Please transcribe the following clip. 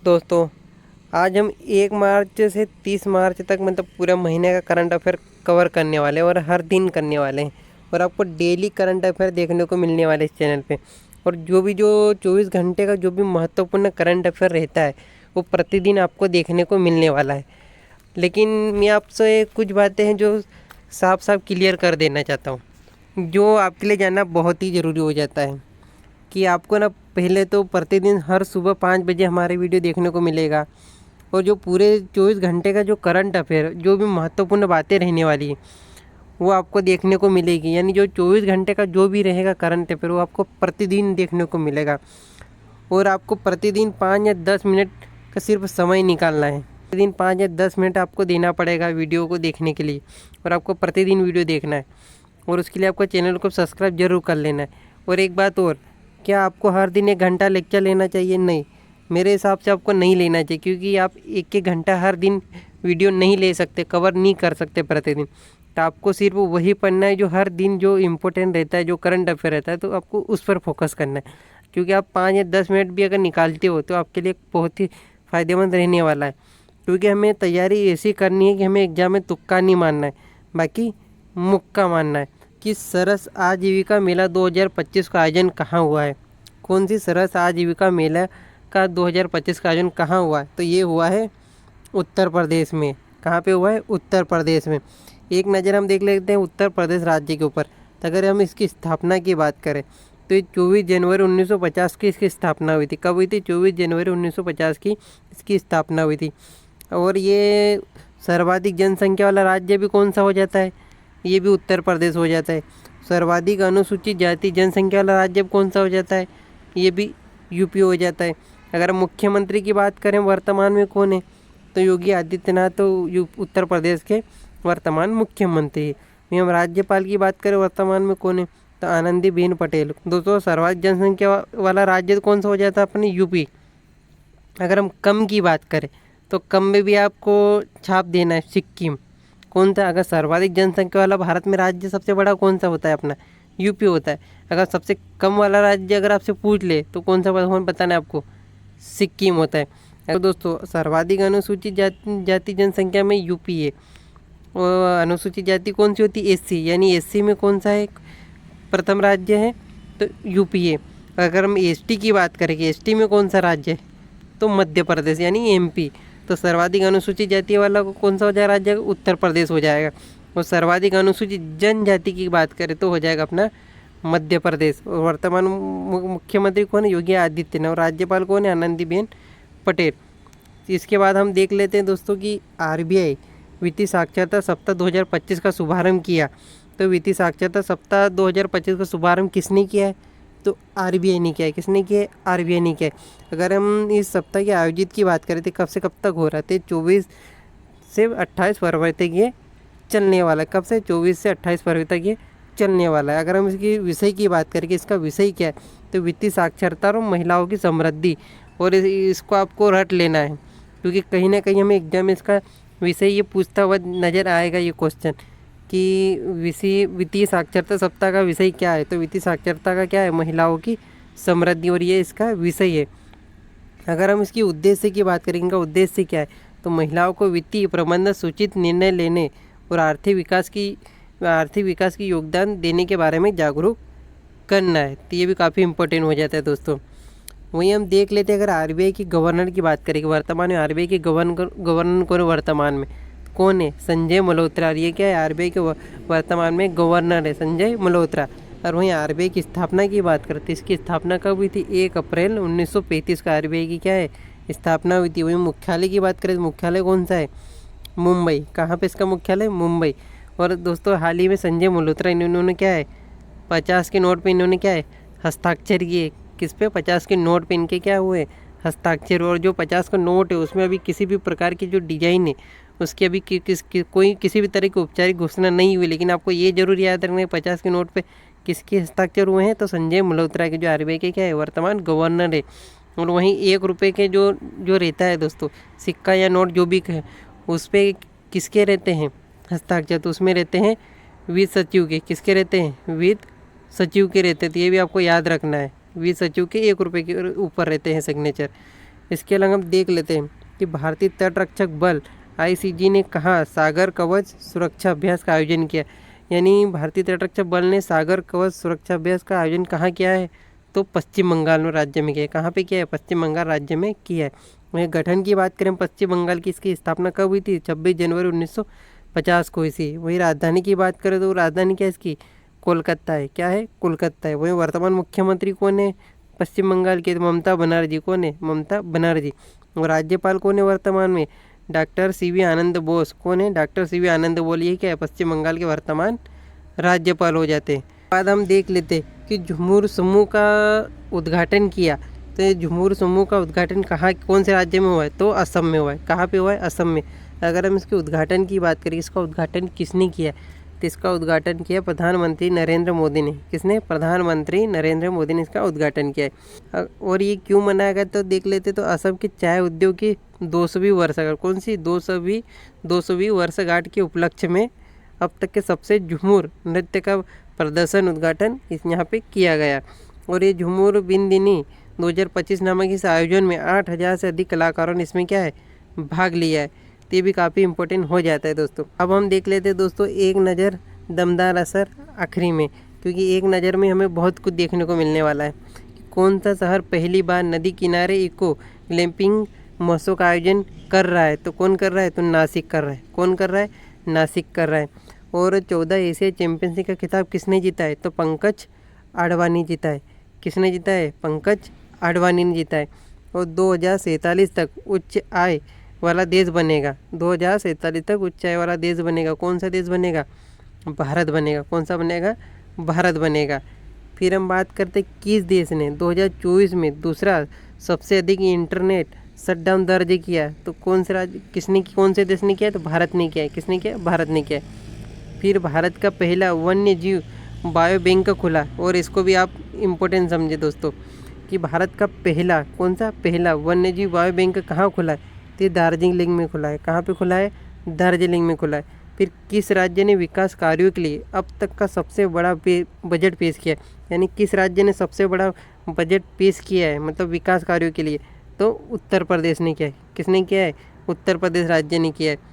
दोस्तों, आज हम 1 मार्च से 30 मार्च तक मतलब पूरा महीने का करंट अफेयर कवर करने वाले हैं और हर दिन करने वाले हैं और आपको डेली करंट अफेयर देखने को मिलने वाले इस चैनल पे। और जो 24 घंटे का जो भी महत्वपूर्ण करंट अफेयर रहता है वो प्रतिदिन आपको देखने को मिलने वाला है। लेकिन मैं आपसे कुछ बातें हैं जो साफ साफ क्लियर कर देना चाहता हूँ, जो आपके लिए जानना बहुत ही ज़रूरी हो जाता है कि आपको ना पहले तो प्रतिदिन हर सुबह 5 बजे हमारे वीडियो देखने को मिलेगा और जो पूरे 24 घंटे का जो करंट अफेयर जो भी महत्वपूर्ण बातें रहने वाली है वो आपको देखने को मिलेगी। यानी जो 24 घंटे का जो भी रहेगा करंट अफेयर वो आपको प्रतिदिन देखने को मिलेगा और आपको प्रतिदिन 5 या 10 मिनट का सिर्फ समय निकालना है। प्रतिदिन 5 या 10 मिनट आपको देना पड़ेगा वीडियो को देखने के लिए और आपको प्रतिदिन वीडियो देखना है और उसके लिए आपको चैनल को सब्सक्राइब जरूर कर लेना है। और एक बात और, क्या आपको हर दिन 1 घंटा लेक्चर लेना चाहिए? नहीं, मेरे हिसाब से आपको नहीं लेना चाहिए, क्योंकि आप 1-1 घंटा हर दिन वीडियो नहीं ले सकते, कवर नहीं कर सकते प्रतिदिन। तो आपको सिर्फ वही पढ़ना है जो हर दिन जो इम्पोर्टेंट रहता है, जो करंट अफेयर रहता है, तो आपको उस पर फोकस करना है। क्योंकि आप 5 या 10 मिनट भी अगर निकालते हो तो आपके लिए बहुत ही फ़ायदेमंद रहने वाला है। क्योंकि हमें तैयारी ऐसी करनी है कि हमें एग्ज़ाम में तुक्का नहीं मारना है, बाकी मुक्का मारना है। कि सरस आजीविका मेला 2025 का आयोजन कहाँ हुआ है? कौन सी सरस आजीविका मेला का 2025 का आयोजन कहाँ हुआ है? तो ये हुआ है उत्तर प्रदेश में। कहाँ पे हुआ है? उत्तर प्रदेश में। एक नज़र हम देख लेते हैं उत्तर प्रदेश राज्य के ऊपर। तो अगर हम इसकी स्थापना की बात करें तो ये 24 जनवरी 1950 की इसकी स्थापना हुई थी। कब हुई थी? 24 जनवरी 1950 की इसकी स्थापना हुई थी। और ये सर्वाधिक जनसंख्या वाला राज्य भी कौन सा हो जाता है? ये भी उत्तर प्रदेश हो जाता है। सर्वाधिक अनुसूचित जाति जनसंख्या वाला राज्य कौन सा हो जाता है? ये भी यूपी हो जाता है। अगर हम मुख्यमंत्री की बात करें वर्तमान में कौन है, तो योगी आदित्यनाथ तो उत्तर प्रदेश के वर्तमान मुख्यमंत्री है। हम राज्यपाल की बात करें वर्तमान में कौन है, तो आनंदीबेन पटेल। दोस्तों, सर्वाधिक जनसंख्या वाला राज्य कौन सा हो जाता है? अपने यूपी। अगर हम कम की बात करें तो कम में भी आपको छाप देना है, सिक्किम। कौन सा? अगर सर्वाधिक जनसंख्या वाला भारत में राज्य सबसे बड़ा कौन सा होता है? अपना यूपी होता है। अगर सबसे कम वाला राज्य अगर आपसे पूछ ले तो कौन सा बताना है आपको? सिक्किम होता है। अगर दोस्तों सर्वाधिक अनुसूचित जाति जनसंख्या में यूपी है और अनुसूचित जाति कौन सी होती है? एससी। यानी एससी में कौन सा है प्रथम राज्य है? तो यूपी है। अगर हम एसटी की बात करेंगे, एसटी में कौन सा राज्य है? तो मध्य प्रदेश यानी एमपी। तो सर्वाधिक अनुसूचित जाति वाला कौन सा हो जाएगा राज्य? उत्तर प्रदेश हो जाएगा। और सर्वाधिक अनुसूचित जनजाति की बात करें तो हो जाएगा अपना मध्य प्रदेश। और वर्तमान मुख्यमंत्री कौन है? योगी आदित्यनाथ। और राज्यपाल कौन है? आनंदीबेन पटेल। इसके बाद हम देख लेते हैं दोस्तों कि आरबीआई वित्तीय साक्षरता सप्ताह 2025 का शुभारंभ किया। तो वित्तीय साक्षरता सप्ताह 2025 का शुभारंभ किसने किया है? तो आरबीआई ने किया है। किसने किया है? आरबीआई ने किया है। अगर हम इस सप्ताह के आयोजित की बात करें तो कब से कब तक हो रहा है? 24 से 28 फरवरी तक ये चलने वाला है। कब से? 24 से 28 फरवरी तक ये चलने वाला है। अगर हम इसकी विषय की बात करें कि इसका विषय क्या है, तो वित्तीय साक्षरता और महिलाओं की समृद्धि। और इसको आपको रट लेना है, क्योंकि कहीं ना कहीं हमें एग्जाम में इसका विषय ये पूछता हुआ नज़र आएगा ये क्वेश्चन कि वित्तीय साक्षरता सप्ताह का विषय क्या है। तो वित्तीय साक्षरता का क्या है? महिलाओं की समृद्धि, और ये इसका विषय है। अगर हम इसकी उद्देश्य की बात करें, इनका उद्देश्य क्या है, तो महिलाओं को वित्तीय प्रबंधन, सूचित निर्णय लेने और आर्थिक विकास की योगदान देने के बारे में जागरूक करना है। तो ये भी काफ़ी इंपॉर्टेंट हो जाता है दोस्तों। वहीं हम देख लेते हैं अगर आरबीआई की गवर्नर की बात करें, वर्तमान में आरबीआई के गवर्नर कौन वर्तमान में कौन है? संजय मल्होत्रा। ये क्या है? आरबीआई के वर्तमान में गवर्नर है संजय मल्होत्रा। और वहीं आरबीआई की स्थापना की बात करते हैं, इसकी स्थापना कब हुई थी? 1 अप्रैल 1935 का आरबीआई की क्या है? स्थापना हुई थी। वहीं मुख्यालय की बात करें तो मुख्यालय कौन सा है? मुंबई। कहाँ पे इसका मुख्यालय? मुंबई। और दोस्तों हाल ही में संजय मल्होत्रा इन्होंने क्या है? 50 के नोट पे इन्होंने क्या है? हस्ताक्षर किए। किस पे? 50 के नोट पे इनके क्या हुए? हस्ताक्षर। और जो 50 का नोट है उसमें अभी किसी भी प्रकार की जो डिजाइन है उसकी अभी कोई किसी भी तरह की औपचारिक घोषणा नहीं हुई। लेकिन आपको ये जरूर याद रखना है 50 के नोट पे किसके हस्ताक्षर हुए हैं? तो संजय मल्होत्रा के, जो आरबीआई के क्या है? वर्तमान गवर्नर है। और वहीं 1 रुपये के जो रहता है दोस्तों, सिक्का या नोट जो भी है, उस पर किसके रहते हैं हस्ताक्षर? तो उसमें रहते हैं वित्त सचिव के। किसके रहते हैं? वित्त सचिव के रहते हैं। तो ये भी आपको याद रखना है, वित्त सचिव के 1 रुपये के ऊपर रहते हैं सिग्नेचर। इसके अलावा हम देख लेते हैं कि भारतीय तटरक्षक बल ICG ने कहा सागर कवच सुरक्षा अभ्यास का आयोजन किया। यानी भारतीय तटरक्षक बल ने सागर कवच सुरक्षा अभ्यास का आयोजन कहाँ किया है? तो पश्चिम बंगाल में राज्य में किया है। कहाँ पे किया है? पश्चिम बंगाल राज्य में किया है। वहीं गठन की बात करें पश्चिम बंगाल की, इसकी स्थापना कब हुई थी? 26 जनवरी 1950 को हुई थी। वही राजधानी की बात करें तो राजधानी क्या है इसकी? कोलकाता है। क्या है? कोलकाता है। वहीं वर्तमान मुख्यमंत्री कौन है पश्चिम बंगाल के? ममता बनर्जी। कौन है? ममता बनर्जी। और राज्यपाल कौन है वर्तमान में? डॉक्टर CV आनंद बोस। कौन है? डॉक्टर CV आनंद बोस। ये क्या है? पश्चिम बंगाल के वर्तमान राज्यपाल हो जाते हैं। बाद हम देख लेते कि झुमूर समूह का उद्घाटन किया। तो ये झुमूर समूह का उद्घाटन कहाँ कौन से राज्य में हुआ है? तो असम में हुआ है। कहाँ पे हुआ है? असम में। अगर हम इसके उद्घाटन की बात करें, इसका उद्घाटन किसने किया? तो इसका उद्घाटन किया प्रधानमंत्री नरेंद्र मोदी ने। किसने? प्रधानमंत्री नरेंद्र मोदी ने इसका उद्घाटन किया है। और ये क्यों मनाया गया तो देख लेते। तो असम के चाय उद्योग की 200वीं वर्षगांठ, कौन सी? 200वीं वर्षगांठ के उपलक्ष्य में अब तक के सबसे झूमर नृत्य का प्रदर्शन उद्घाटन यहाँ पे किया गया। और ये झूमर बिनदिनी 2025 नामक इस आयोजन में 8000 से अधिक कलाकारों ने इसमें क्या है? भाग लिया है। तो ये भी काफ़ी इंपॉर्टेंट हो जाता है दोस्तों। अब हम देख लेते हैं दोस्तों एक नज़र दमदार असर आखिरी में, क्योंकि एक नज़र में हमें बहुत कुछ देखने को मिलने वाला है। कि कौन सा शहर पहली बार नदी किनारे इको ग्लैम्पिंग महोत्सव का आयोजन कर रहा है? तो कौन कर रहा है? तो नासिक कर रहा है। कौन कर रहा है? नासिक कर रहा है। और 14 एशिया चैंपियनशिप का खिताब किसने जीता है? तो पंकज आडवाणी जीता है। किसने जीता है? पंकज आडवाणी ने जीता है। और 2047 तक उच्च आय वाला देश बनेगा। 2047 तक उच्च आय वाला देश बनेगा। कौन सा देश बनेगा? भारत बनेगा। कौन सा बनेगा? भारत बनेगा। फिर हम बात करते किस देश ने 2024 में दूसरा सबसे अधिक इंटरनेट शटडाउन दर्ज किया? तो कौन से राज्य किसने कौन से देश ने किया? तो भारत ने किया है। किसने किया? भारत ने किया है। फिर भारत का पहला वन्य जीव बायो बैंक खुला। और इसको भी आप इम्पोर्टेंट समझे दोस्तों कि भारत का पहला कौन सा? पहला वन्य जीव बायो बैंक कहाँ खुला है? तो दार्जिलिंग में खुला है। कहाँ पे खुला है? दार्जिलिंग में खुला है। फिर किस राज्य ने विकास कार्यों के लिए अब तक का सबसे बड़ा बजट पेश किया है? यानी किस राज्य ने सबसे बड़ा बजट पेश किया है मतलब विकास कार्यों के लिए? तो उत्तर प्रदेश ने किया है। किसने किया है? उत्तर प्रदेश राज्य ने किया है।